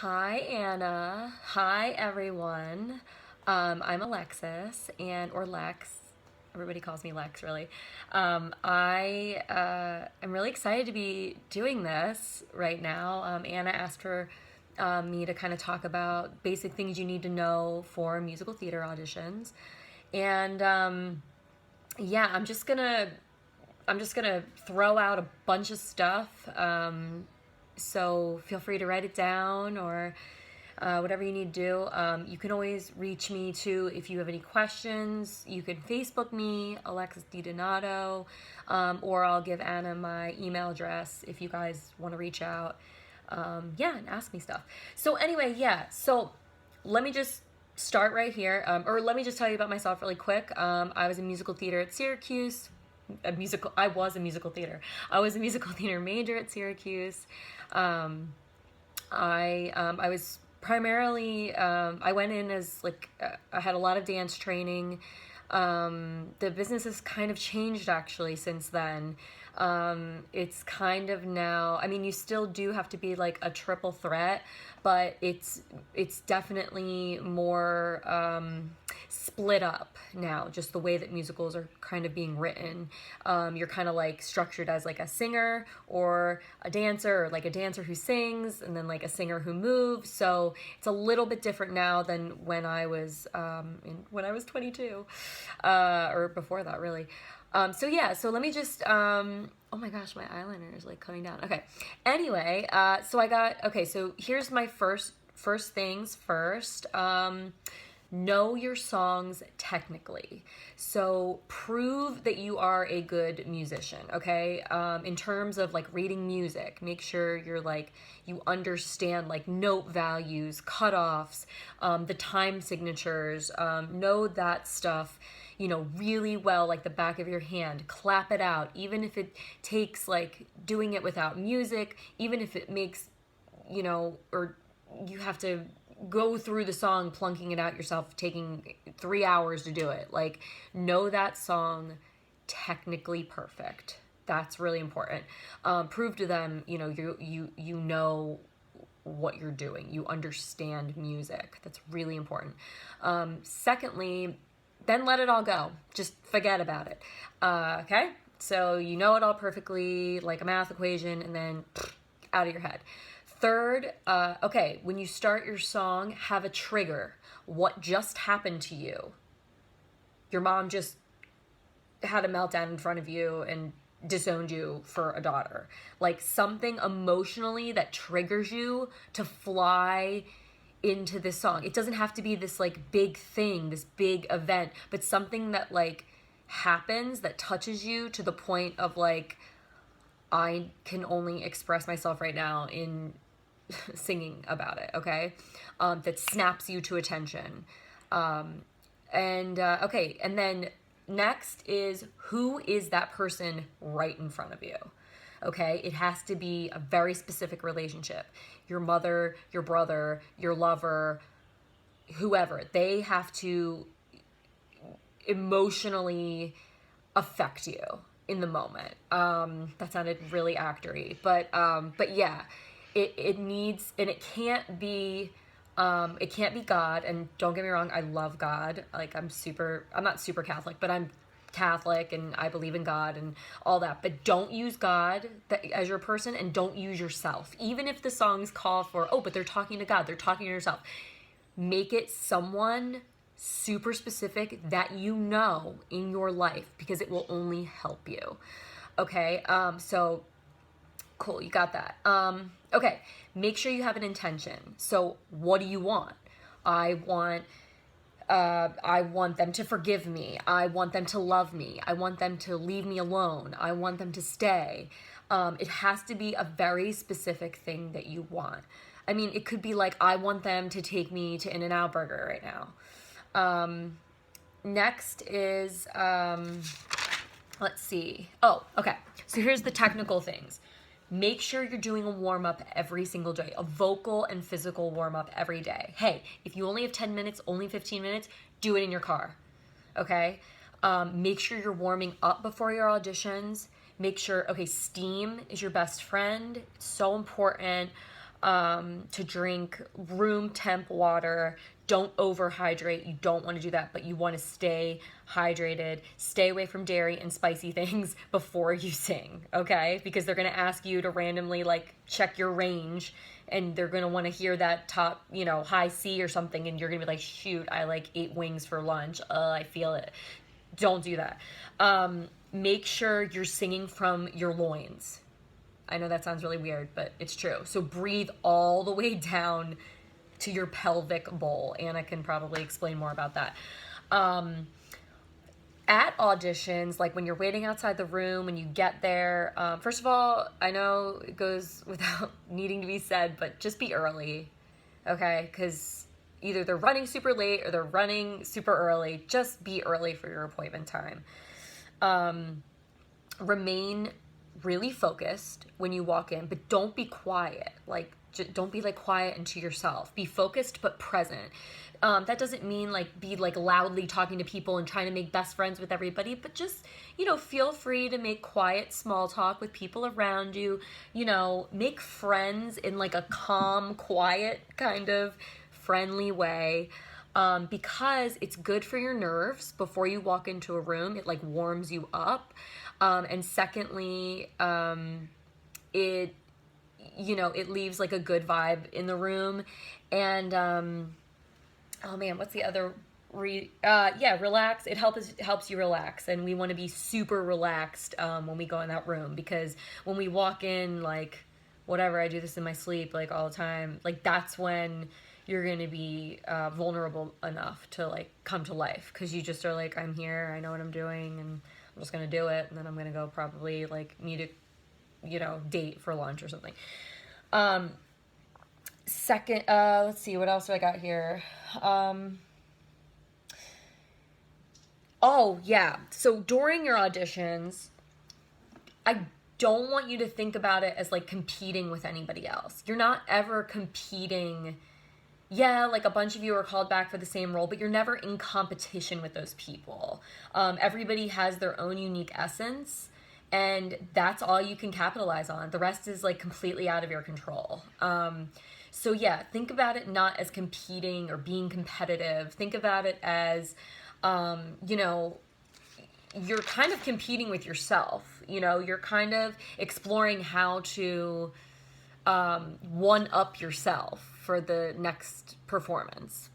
Hi, Anna. Hi, everyone. I'm Alexis, or Lex. Everybody calls me Lex, really. I am really excited to be doing this right now. Anna asked for me to kind of talk about basic things you need to know for musical theater auditions, and yeah, I'm just gonna throw out a bunch of stuff. So feel free to write it down or whatever you need to do. You can always reach me too if you have any questions. You can Facebook me, Alexis DiDonato, or I'll give Anna my email address if you guys want to reach out. Yeah, and ask me stuff. So anyway, yeah. So let me just start right here, or let me just tell you about myself really quick. I was in musical theater at Syracuse. I was a musical theater. I was a musical theater major at Syracuse. I was primarily I went in as I had a lot of dance training. The business has kind of changed actually since then. It's kind of now. I mean, you still do have to be like a triple threat, but it's definitely more split up now. Just the way that musicals are kind of being written, you're kind of like structured as like a singer or a dancer, or like a dancer who sings, and then like a singer who moves. So it's a little bit different now than when I was when I was 22, or before that, really. So yeah, so let me just oh my gosh, my eyeliner is like coming down. Okay. Anyway, so here's my first things first. Know your songs technically. So prove that you are a good musician, okay? In terms of like reading music, make sure you understand like note values, cutoffs, the time signatures, know that stuff, really well, like the back of your hand. Clap it out, even if it takes like doing it without music, even if it makes, or you have to go through the song plunking it out yourself, taking 3 hours to do it. Like, know that song technically perfect. That's really important. Prove to them, you know what you're doing. You understand music. That's really important. Secondly, then let it all go. Just forget about it. Okay? So you know it all perfectly, like a math equation, and then out of your head. Third, okay, when you start your song, have a trigger. What just happened to you? Your mom just had a meltdown in front of you and disowned you for a daughter. Like something emotionally that triggers you to fly into this song. It doesn't have to be this like big thing, this big event, but something that like happens that touches you to the point of like, I can only express myself right now in singing about it, okay? That snaps you to attention. Okay, and then next is, who is that person right in front of you? Okay, it has to be a very specific relationship. Your mother, your brother, your lover, whoever. They have to emotionally affect you in the moment. That sounded really actory, but yeah, it needs, and it can't be God. And don't get me wrong, I love God. Like I'm not super Catholic, but I'm Catholic and I believe in God and all that. But don't use God as your person, and don't use yourself. Even if the songs call for, oh, but they're talking to God, they're talking to yourself. Make it someone super specific that you know in your life, because it will only help you. Okay, so cool, you got that. Okay, make sure you have an intention. So what do you want? I want them to forgive me. I want them to love me. I want them to leave me alone. I want them to stay. It has to be a very specific thing that you want. I mean, it could be like, I want them to take me to In-N-Out Burger right now. Next is, let's see. Oh, okay. So here's the technical things. Make sure you're doing a warm up every single day, a vocal and physical warm up every day. Hey, if you only have 10 minutes, only 15 minutes, do it in your car. Okay? Make sure you're warming up before your auditions. Make sure, okay, steam is your best friend. It's so important. to drink room temp water. Don't overhydrate. You don't want to do that, but you want to stay hydrated. Stay away from dairy and spicy things before you sing, okay? Because they're going to ask you to randomly like check your range, and they're going to want to hear that top, high C or something, and you're going to be like, shoot, I like ate wings for lunch. I feel it. Don't do that. Make sure you're singing from your loins. I know that sounds really weird, but it's true. So breathe all the way down to your pelvic bowl. Anna can probably explain more about that. At auditions, like when you're waiting outside the room, when you get there, first of all, I know it goes without needing to be said, but just be early, okay? Because either they're running super late or they're running super early. Just be early for your appointment time. Remain really focused when you walk in, but don't be quiet. Like, don't be like quiet and to yourself. Be focused but present. That doesn't mean like be like loudly talking to people and trying to make best friends with everybody, but just, feel free to make quiet small talk with people around you. Make friends in like a calm, quiet kind of friendly way. Because it's good for your nerves before you walk into a room. It like warms you up. And secondly, it leaves like a good vibe in the room. And, oh man, what's the other, relax. It helps you relax. And we want to be super relaxed, when we go in that room, because when we walk in, like, whatever, I do this in my sleep, like all the time, like that's when you're going to be vulnerable enough to like come to life, because you just are like, I'm here, I know what I'm doing, and I'm just going to do it, and then I'm going to go probably like meet a date for lunch or something. Second, let's see, what else do I got here? Oh yeah, so during your auditions, I don't want you to think about it as like competing with anybody else. You're not ever competing. Yeah, like a bunch of you are called back for the same role, but you're never in competition with those people. Everybody has their own unique essence, and that's all you can capitalize on. The rest is like completely out of your control. So yeah, think about it not as competing or being competitive. Think about it as, you're kind of competing with yourself. You're kind of exploring how to one up yourself for the next performance.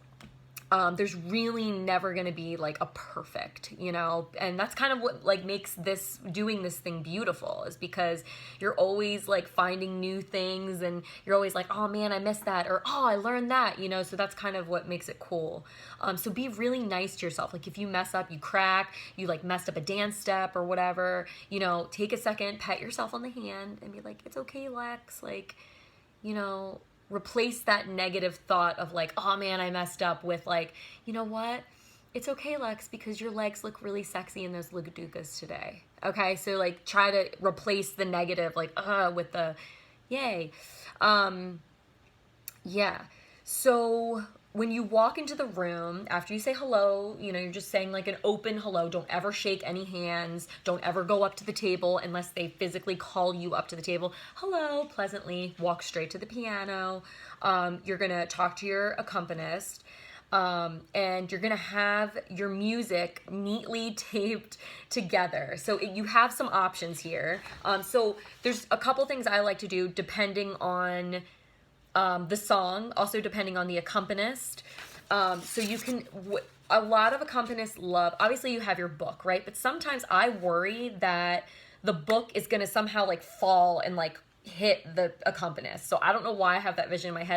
There's really never going to be like a perfect, and that's kind of what like makes doing this thing beautiful, is because you're always like finding new things, and you're always like, oh man, I missed that, or oh, I learned that, so that's kind of what makes it cool. So be really nice to yourself. Like if you mess up, you crack, you like messed up a dance step or whatever, take a second, pat yourself on the hand and be like, it's okay, Lex, like, replace that negative thought of like, oh man, I messed up, with like, you know what? It's okay, Lex, because your legs look really sexy in those Lugadukas today. Okay, so like try to replace the negative, like, with the yay. Yeah. So when you walk into the room, after you say hello, you're just saying like an open hello. Don't ever shake any hands. Don't ever go up to the table unless they physically call you up to the table. Hello, pleasantly. Walk straight to the piano. You're going to talk to your accompanist. And you're going to have your music neatly taped together. So you have some options here. So there's a couple things I like to do depending on the song, also depending on the accompanist. So you can, a lot of accompanists love, obviously you have your book, right? But sometimes I worry that the book is going to somehow like fall and like hit the accompanist. So I don't know why I have that vision in my head.